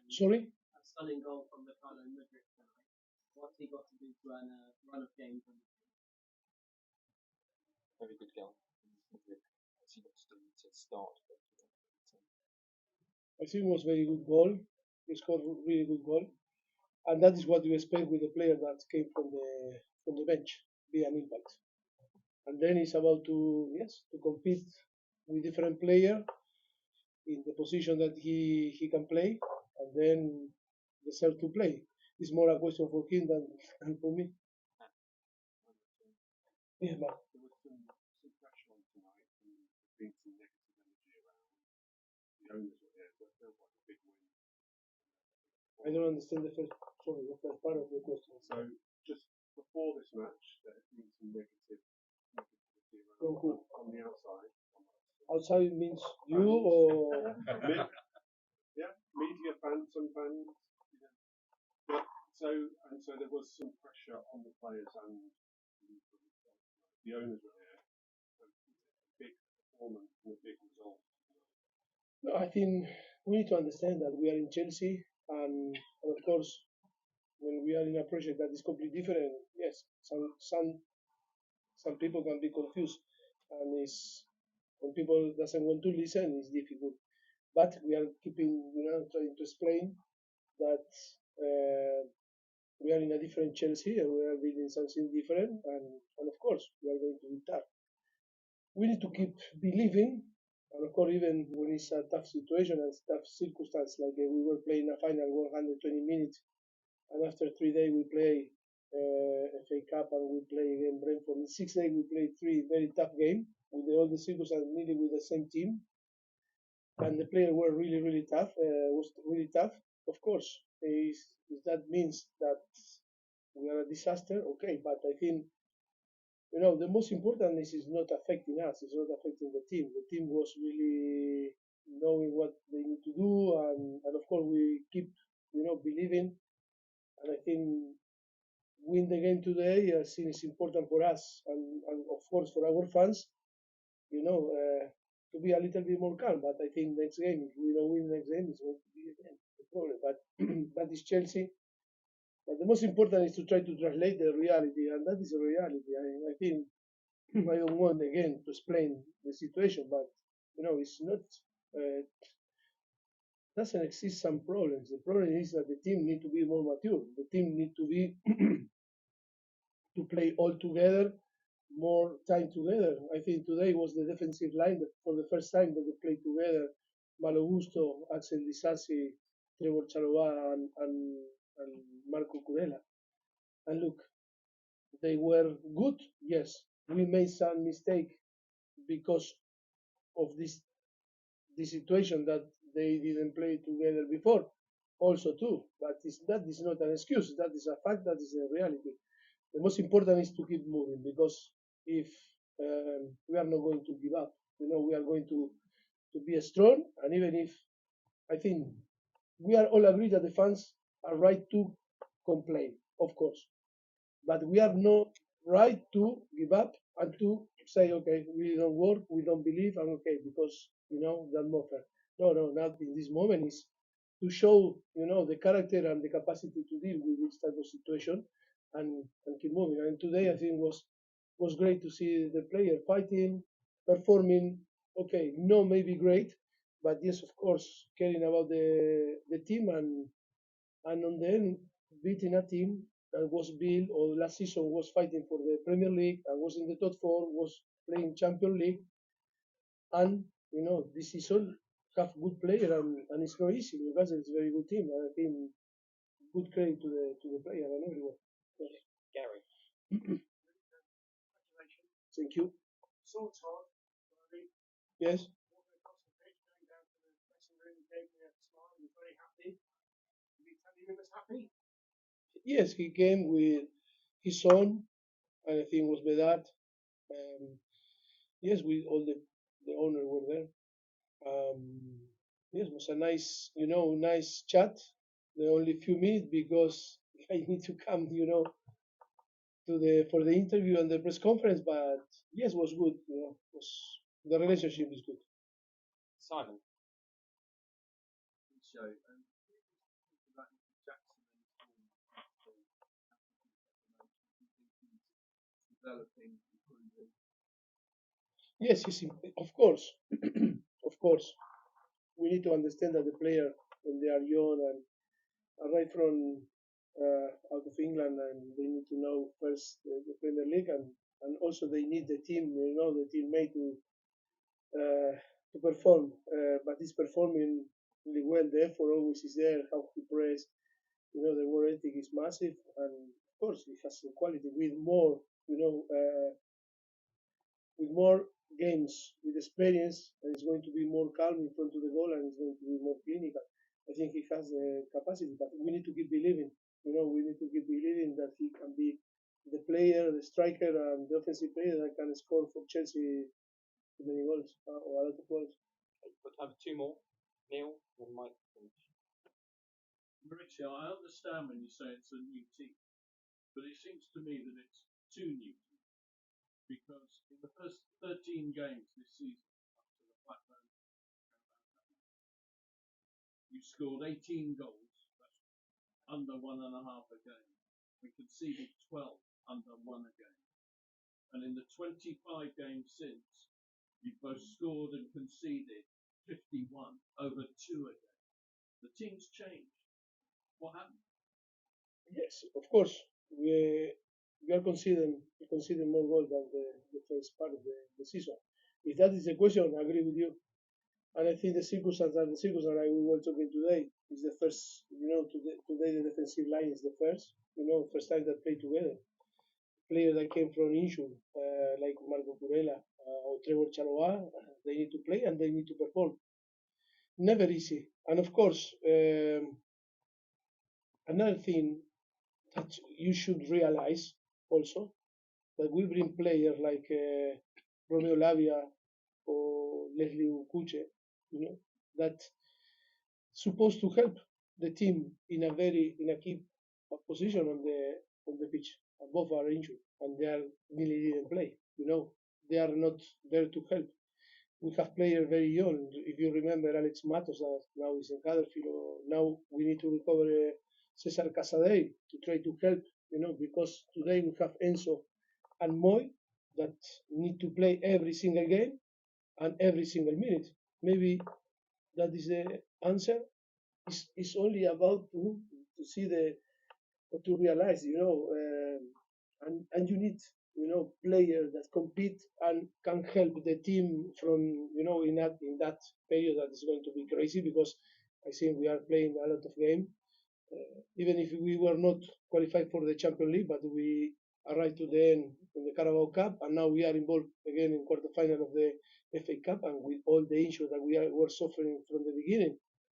Sorry? A stunning goal from Ricardo Mudryk tonight. What's he got to do to earn a run of games on the team? Very good goal. What's he got to do to start? I think it was very good goal. He scored a really good goal, and that is what you expect with a player that came from the bench, be an impact. And then it's about to compete with different player in the position that he can play, and then deserve to play. It's more a question for him than for me. Yeah, man. There was some pressure on tonight, and there's been some negative energy around the owners were here, so it feels like a big win. I don't understand the first part of the question. So just before this match, there has been some negativity From who? on the outside. Outside means you or Yeah, media fans, some fans. But so there was some pressure on the players and the owners were here. So it's a big performance and a big result. no, I think we need to understand that we are in Chelsea, and of course, when we are in a project that is completely different, yes, some people can be confused, and it's when people doesn't want to listen, it's difficult. But we are keeping, trying to explain that we are in a different Chelsea and we are building something different, and of course, we are going to be tough. We need to keep believing, and of course, even when it's a tough situation and tough circumstance, like we were playing a final 120 minutes, and after 3 days we play FA Cup and we play again Brentford. In 6 days we played three very tough games with all the circumstances nearly with the same team, and the players were really really tough. Was really tough. Of course, if that means that we are a disaster, okay. But I think the most important is not affecting us. It's not affecting the team. The team was really knowing what they need to do, and of course we keep believing. And I think win the game today, I think it's important for us and of course for our fans, to be a little bit more calm. But I think next game, if we don't win next game, it's going to be again the problem. But that is Chelsea. But the most important is to try to translate the reality, and that is a reality. I think I don't want again to explain the situation, but it's not. Uh, doesn't exist some problems. The problem is that the team need to be more mature. The team need to be to play all together, more time together. I think today was the defensive line that for the first time that they played together. Malo Gusto, Axel Disasi, Trevor Chalobah, and Marco Curella. And look, they were good. Yes, we made some mistake because of this situation that they didn't play together before. Also too, but that is not an excuse. That is a fact. That is a reality. The most important is to keep moving because if we are not going to give up, we are going to be strong. And even if I think we are all agreed that the fans are right to complain, of course, but we are not right to give up and to say, okay, we don't work, we don't believe, and okay, because that more fair. No, no, not in this moment is to show the character and the capacity to deal with this type of situation and keep moving. And today I think was great to see the player fighting, performing. Okay, no, maybe great, but yes, of course, caring about the team and on the end beating a team that was built or last season was fighting for the Premier League and was in the top four, was playing Champions League, and this season have good player and it's not easy. Newcastle is a very good team, and I think good credit to the player and everyone. Yes. Gary. Congratulations. Thank you. Saw Todd, Yes. walking across the pitch, going down to the dressing room, gave me a smile, he was very happy. Did he tell you he was happy? Yes, he came with his son, and I think it was Vedat. Yes, we all the owner were there. Yes, it was a nice chat. The only few minutes because I need to come, to the for the interview and the press conference. But yes, was good. Was the relationship is good. Simon. Show. developing, improving. Yes, of course, of course. We need to understand that the player, when they are young and arrive from out of England, and they need to know first the Premier League, and also they need the team, the teammate uh, to perform. But he's performing really well. The effort always is there. How he plays, the work ethic is massive, and of course he has the quality with more, with more games, with experience, and it's going to be more calm in front of the goal, and it's going to be more clinical. I think he has the capacity, but we need to keep believing. We need to keep believing that he can be the player, the striker, and the offensive player that can score for Chelsea many goals or a lot of goals. But have two more. Neil and Mike. Maurizio, I understand when you say it's a new team, but it seems to me that it's two new teams. Because in the first 13 games this season, up to the Blackburn, you scored 18 goals, that's under 1.5 a game, and conceded 12, under 1 a game. And in the 25 games since, you've both scored and conceded 51, over 2 a game. The team's changed. What happened? Yes, of course. We are considering more goals than the first part of the season. If that is the question, I agree with you. And I think the circumstance like we were talking today is the first. Today the defensive line is the first. First time that play together. Players that came from injury, like Marco Curella or Trevor Chaloa, they need to play and they need to perform. Never easy. And of course, another thing that you should realize also that we bring players like Romeo Lavia or Leslie Ukuche, that supposed to help the team in a key position on the pitch. Both are injured and they are really didn't play. They are not there to help. We have players very young. If you remember Alex Matos, that now is in Huddersfield. Now we need to recover Cesar Casadei to try to help. Because today we have Enzo and Moy that need to play every single game and every single minute. Maybe that is the answer. It's only about to see to realize, and you need, players that compete and can help the team from, in that period that is going to be crazy because I think we are playing a lot of game. Even if we were not qualified for the Champions League, but we arrived to the end in the Carabao Cup, and now we are involved again in quarterfinal of the FA Cup, and with all the issues that were suffering from the beginning,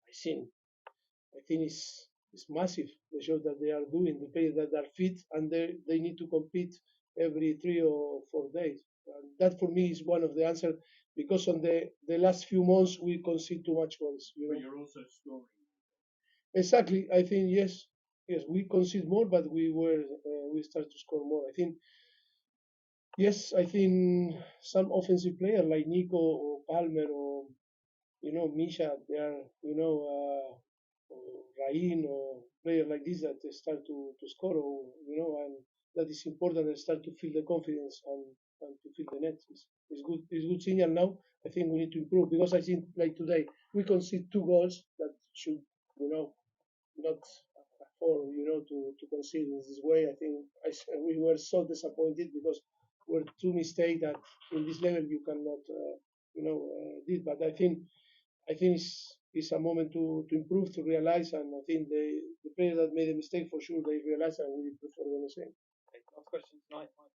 I think it's massive the job that they are doing. The players that are fit and they need to compete every 3 or 4 days. And that for me is one of the answers because on the last few months we concede too much goals. But you're also scoring. Exactly. I think yes, we concede more, but we start to score more. I think yes. I think some offensive player like Nico or Palmer or Misha, they are or Rain or player like this that they start to score or and that is important. They start to feel the confidence and to feel the net. It's good. It's good signal now. I think we need to improve because I think like today we concede 2 goals that should not afford, to concede in this way. I think we were so disappointed because were 2 mistakes that in this level you cannot, did. But I think it's a moment to improve, to realize, and I think the players that made a mistake for sure they realize and we prefer them the same. Okay, last question tonight, Mike.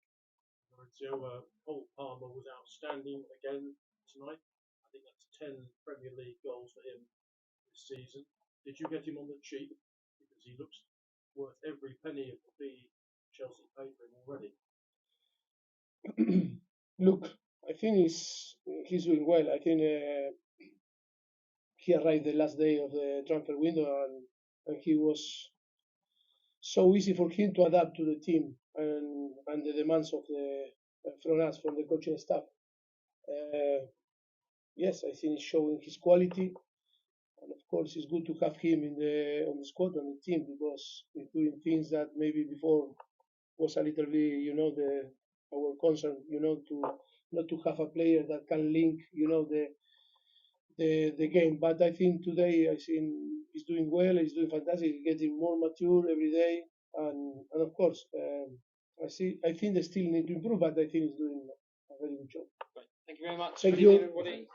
Maurizio, Paul Palmer was outstanding again tonight. I think that's 10 Premier League goals for him this season. Did you get him on the cheap? Because he looks worth every penny of the fee Chelsea paid for him already. Look, I think he's doing well. I think he arrived the last day of the transfer window and he was so easy for him to adapt to the team and the demands of from us, from the coaching staff. Yes, I think he's showing his quality, and of course it's good to have him on the squad on the team because he's doing things that maybe before was a little bit, our concern, to not to have a player that can link, the game. But I think today, I think he's doing well. He's doing fantastic. He's getting more mature every day, and of course, I think they still need to improve, but I think he's doing a very good job. Great. Thank you very much. Thank Good you. evening, everybody.